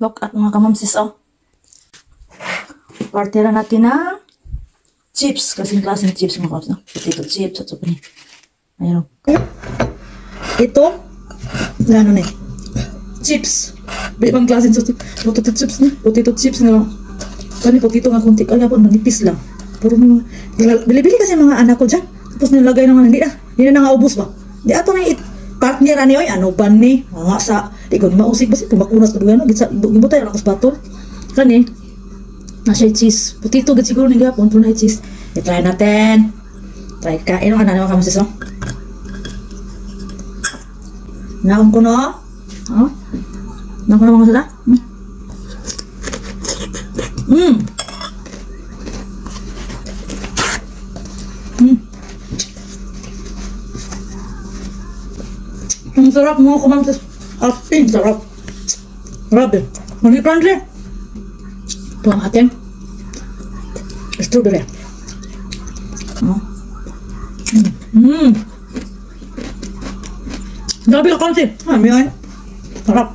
Look at mga kamamsis, oh. Partira natin na chips. Kasing-klaseng chips mga kamamsis, no? Potato chips at so pa ni. Ayan, oh. Ito, ano na chips. Ibang klaseng potato chips na. Potato chips na. Kani potato nga kunti. Kaya po, manipis lang. Puro mga, bili-bili kasi mga anak ko dyan. Tapos nilagay naman, hindi na nga ubos ba? Di ato na partner ani oy, ano ba ni? Mga sa, di ko ni mausik ba si tumakunas pa gano, gibutay lang ako sa batol. Kani, nasa cheese. Potato gid siguro ni gapon, puro na cheese. I-try natin. Try kain ang ano kamamsis, no? Naon ko no? Oh? Naon ko na mga sila? Ang sarap mo kamamsis. Asin, sarap. Grabe. Mani-crunchy. Ito ang ating strawberry. Oh. Grabe ka crunchy. May sarap.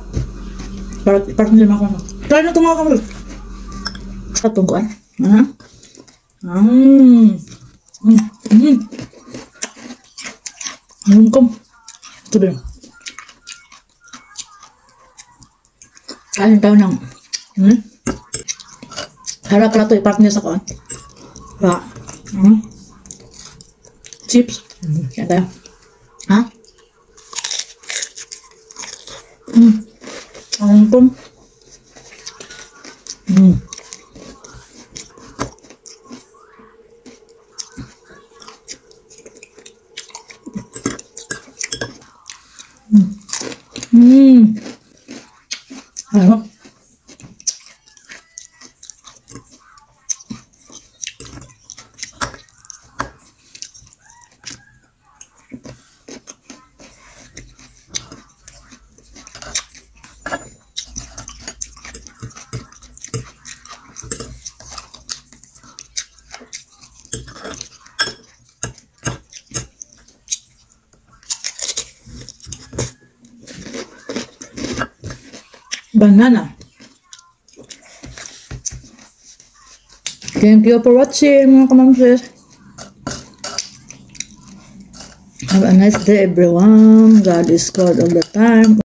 Parang hindi naman ako. Try na ito mga kamamsis. Katong ko ay. Ito din. Kain tayo ng harap pala ito i-partner sa kuan. Chips. Kain tayo. Ha? Ang kum. Ano? Banana. Thank you for watching mga kamamsis. Have a nice day everyone. God is good all the time.